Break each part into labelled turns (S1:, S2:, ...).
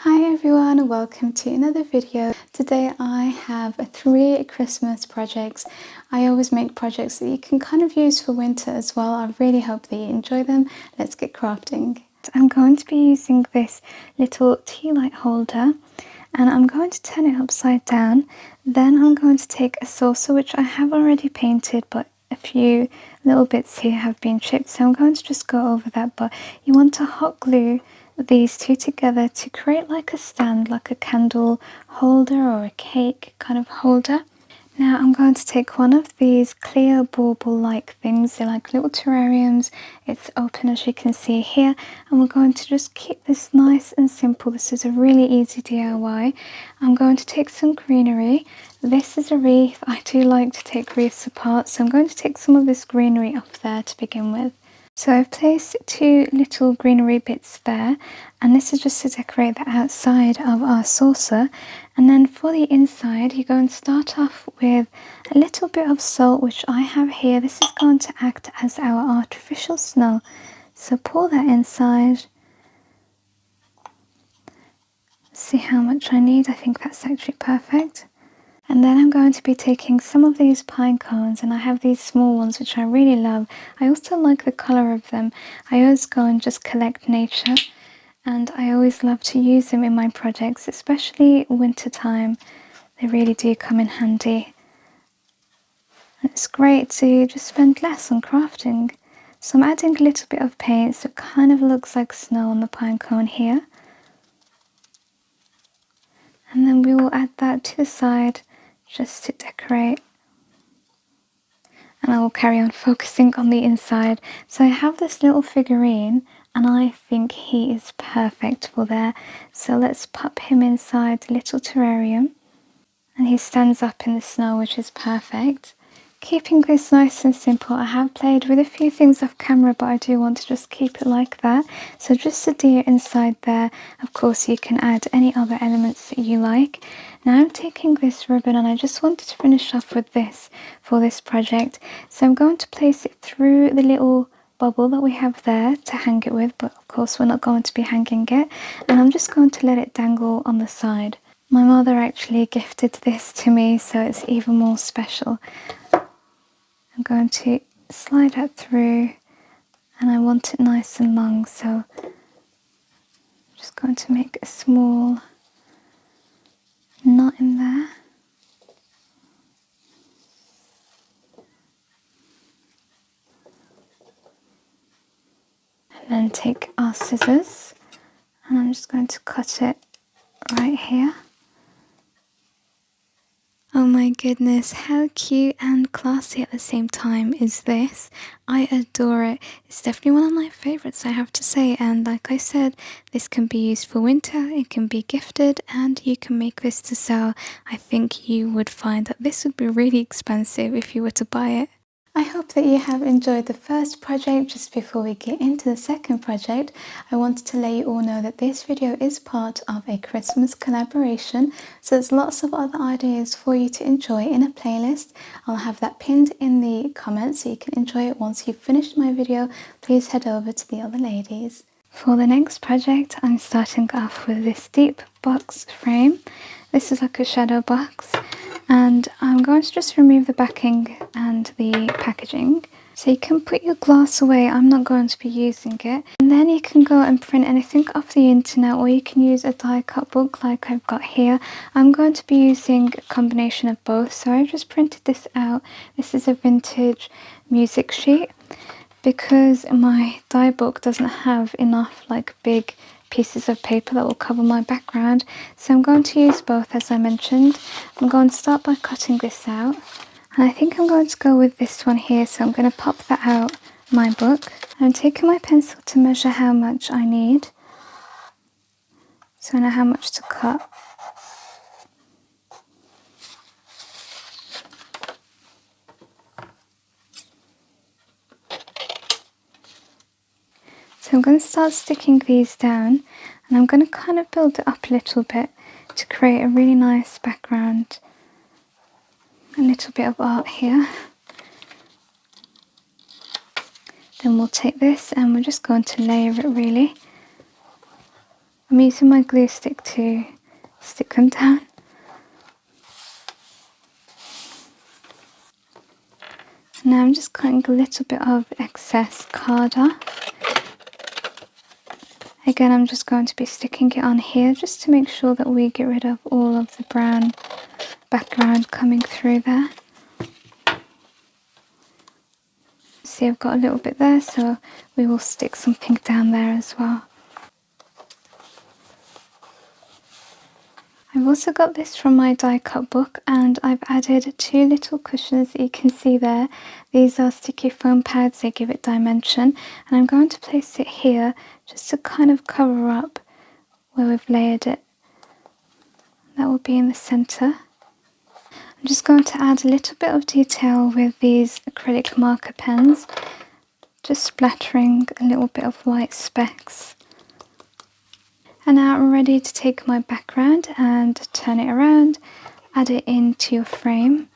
S1: Hi everyone, welcome to another video. Today I have 3 Christmas projects. I always make projects that you can kind of use for winter as well. I really hope that you enjoy them. Let's get crafting. I'm going to be using this little tea light holder and I'm going to turn it upside down. Then I'm going to take a saucer which I have already painted, but a few little bits here have been chipped, so I'm going to just go over that. But you want to hot glue these two together to create like a stand, like a candle holder or a cake kind of holder. Now I'm going to take one of these clear bauble like things. They're like little terrariums. It's open as you can see here, and we're going to just keep this nice and simple. This is a really easy DIY. I'm going to take some greenery. This is a wreath. I do like to take wreaths apart, so I'm going to take some of this greenery off there to begin with. So I've placed 2 little greenery bits there, and this is just to decorate the outside of our saucer. And then for the inside, you're going to start off with a little bit of salt, which I have here. This is going to act as our artificial snow. So pour that inside. See how much I need. I think that's actually perfect. And then I'm going to be taking some of these pine cones, and I have these small ones which I really love. I also like the colour of them. I always go and just collect nature, and I always love to use them in my projects, especially winter time. They really do come in handy. And it's great to just spend less on crafting. So I'm adding a little bit of paint so it kind of looks like snow on the pine cone here. And then we will add that to the side just to decorate, and I will carry on focusing on the inside. So I have this little figurine and I think he is perfect for there. So let's pop him inside the little terrarium, and he stands up in the snow, which is perfect. Keeping this nice and simple, I have played with a few things off camera, but I do want to just keep it like that. So just a deer inside there. Of course you can add any other elements that you like. Now I'm taking this ribbon, and I just wanted to finish off with this for this project. So I'm going to place it through the little bubble that we have there to hang it with, but of course we're not going to be hanging it. And I'm just going to let it dangle on the side. My mother actually gifted this to me, so it's even more special. I'm going to slide that through, and I want it nice and long, so I'm just going to make a small knot in there. And then take our scissors, and I'm just going to cut it right here. Oh my goodness, how cute and classy at the same time is this. I adore it. It's definitely one of my favourites, I have to say, and like I said, this can be used for winter, it can be gifted, and you can make this to sell. I think you would find that this would be really expensive if you were to buy it. I hope that you have enjoyed the first project. Just before we get into the second project, I wanted to let you all know that this video is part of a Christmas collaboration, so there's lots of other ideas for you to enjoy in a playlist. I'll have that pinned in the comments so you can enjoy it once you've finished my video. Please head over to the other ladies. For the next project, I'm starting off with this deep box frame. This is like a shadow box, and I'm going to just remove the backing and the packaging. So you can put your glass away, I'm not going to be using it. And then you can go and print anything off the internet, or you can use a die cut book like I've got here. I'm going to be using a combination of both, so I just printed this out. This is a vintage music sheet, because my die book doesn't have enough like big pieces of paper that will cover my background, so I'm going to use both as I mentioned. I'm going to start by cutting this out, and I think I'm going to go with this one here, so I'm going to pop that out my book. I'm taking my pencil to measure how much I need, so I know how much to cut. So I'm going to start sticking these down, and I'm going to kind of build it up a little bit to create a really nice background. A little bit of art here. Then we'll take this and we're just going to layer it really. I'm using my glue stick to stick them down. Now I'm just cutting a little bit of excess card off. Again, I'm just going to be sticking it on here just to make sure that we get rid of all of the brown background coming through there. See, I've got a little bit there, so we will stick some pink down there as well. I've also got this from my die cut book, and I've added 2 little cushions that you can see there. These are sticky foam pads, they give it dimension, and I'm going to place it here just to kind of cover up where we've layered it. That will be in the centre. I'm just going to add a little bit of detail with these acrylic marker pens, just splattering a little bit of white specks. And now I'm ready to take my background and turn it around, add it into your frame.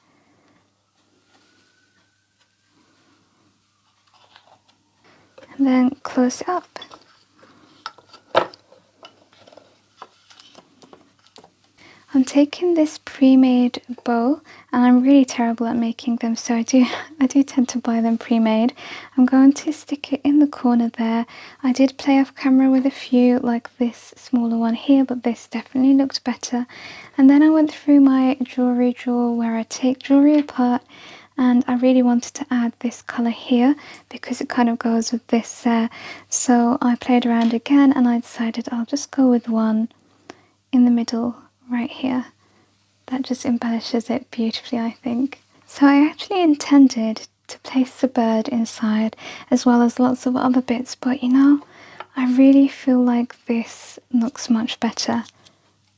S1: And then close it up. I'm taking this pre-made bow, and I'm really terrible at making them, so I do tend to buy them pre-made. I'm going to stick it in the corner there. I did play off camera with a few, like this smaller one here, but this definitely looked better. And then I went through my jewellery drawer where I take jewellery apart, and I really wanted to add this colour here because it kind of goes with this there. So I played around again and I decided I'll just go with one in the middle right here. That just embellishes it beautifully, I think. So I actually intended to place the bird inside as well as lots of other bits, but you know, I really feel like this looks much better.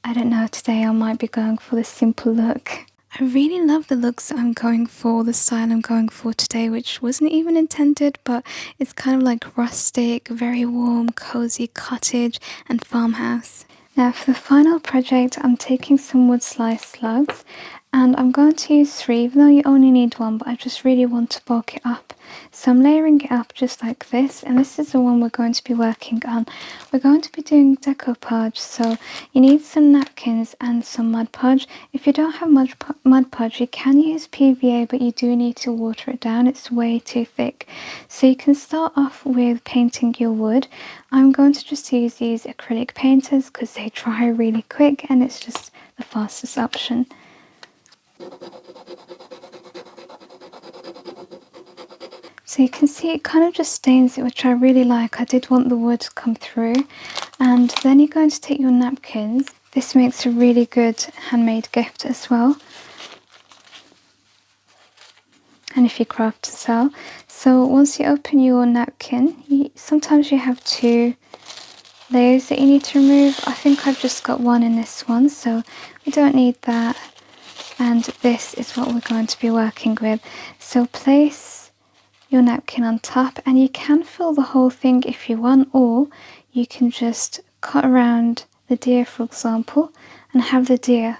S1: I don't know, today I might be going for the simple look. I really love the looks I'm going for, the style I'm going for today, which wasn't even intended, but it's kind of like rustic, very warm, cozy cottage and farmhouse. Now for the final project, I'm taking some wood slice slugs, and I'm going to use 3, even though you only need 1, but I just really want to bulk it up. So I'm layering it up just like this, and this is the one we're going to be working on. We're going to be doing decoupage, so you need some napkins and some Mod Podge. If you don't have Mod Podge, you can use PVA, but you do need to water it down. It's way too thick. So you can start off with painting your wood. I'm going to just use these acrylic painters because they dry really quick and it's just the fastest option. So you can see it kind of just stains it, which I really like. I did want the wood to come through. And then you're going to take your napkins. This makes a really good handmade gift as well. And if you craft to sell. So once you open your napkin, sometimes you have 2 layers that you need to remove. I think I've just got 1 in this one, so we don't need that. And this is what we're going to be working with. So place your napkin on top, and you can fill the whole thing if you want, or you can just cut around the deer, for example, and have the deer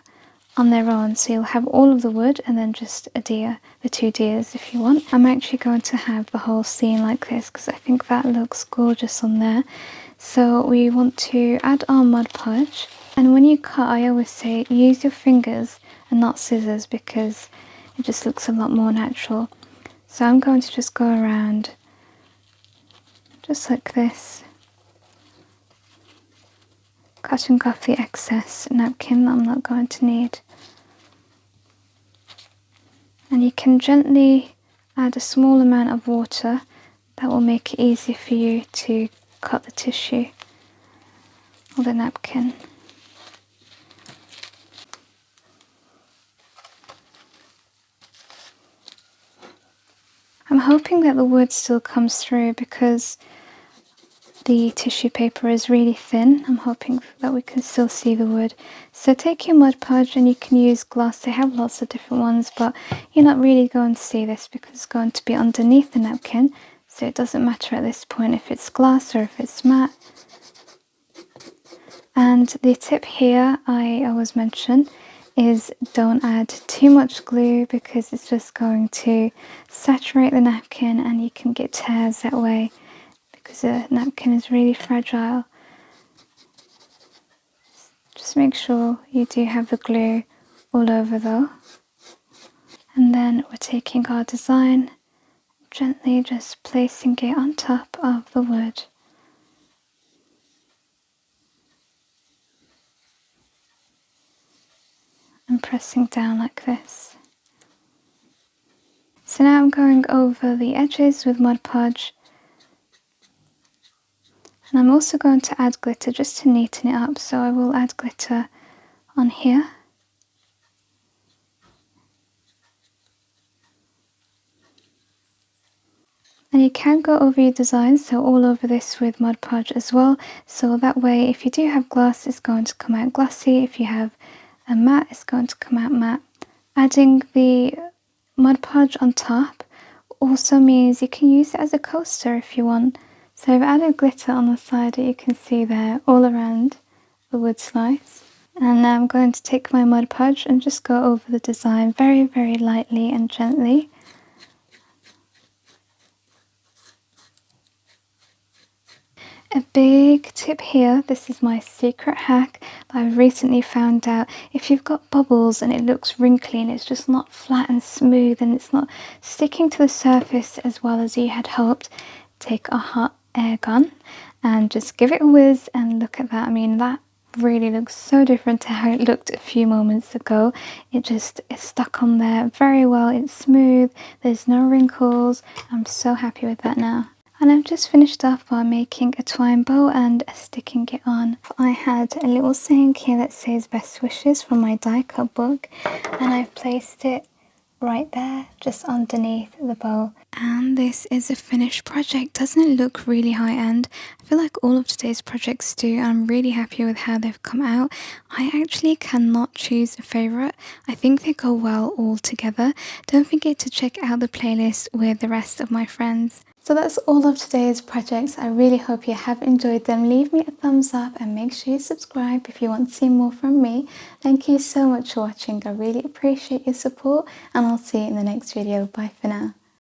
S1: on their own. So you'll have all of the wood and then just a deer, the 2 deers if you want. I'm actually going to have the whole scene like this because I think that looks gorgeous on there. So we want to add our Mod Podge, and when you cut, I always say use your fingers and not scissors because it just looks a lot more natural. So I'm going to just go around just like this, cutting off the excess napkin that I'm not going to need. And you can gently add a small amount of water. That will make it easier for you to cut the tissue or the napkin. I'm hoping that the wood still comes through because the tissue paper is really thin. I'm hoping that we can still see the wood. So take your Mod Podge, and you can use gloss. They have lots of different ones, but you're not really going to see this because it's going to be underneath the napkin. So it doesn't matter at this point if it's gloss or if it's matte. And the tip here I always mention is don't add too much glue because it's just going to saturate the napkin and you can get tears that way because the napkin is really fragile. Just make sure you do have the glue all over though. And then we're taking our design, gently just placing it on top of the wood. And pressing down like this. So now I'm going over the edges with Mod Podge. And I'm also going to add glitter just to neaten it up, so I will add glitter on here. And you can go over your design, so all over this with Mod Podge as well, so that way if you do have glass it's going to come out glossy, if you have a matte it's going to come out matte. Adding the Mod Podge on top also means you can use it as a coaster if you want. So I've added glitter on the side that you can see there all around the wood slice. And now I'm going to take my Mod Podge and just go over the design very, very lightly and gently. A big tip here, this is my secret hack that I've recently found out. If you've got bubbles and it looks wrinkly and it's just not flat and smooth and it's not sticking to the surface as well as you had hoped, take a hot air gun and just give it a whiz and look at that. I mean, that really looks so different to how it looked a few moments ago. It just is stuck on there very well, it's smooth, there's no wrinkles. I'm so happy with that now. And I've just finished off by making a twine bow and sticking it on. I had a little saying here that says best wishes from my die cut book, and I've placed it right there just underneath the bow. And this is a finished project. Doesn't it look really high end? I feel like all of today's projects do. I'm really happy with how they've come out. I actually cannot choose a favourite. I think they go well all together. Don't forget to check out the playlist with the rest of my friends. So that's all of today's projects. I really hope you have enjoyed them. Leave me a thumbs up and make sure you subscribe if you want to see more from me. Thank you so much for watching. I really appreciate your support and I'll see you in the next video. Bye for now.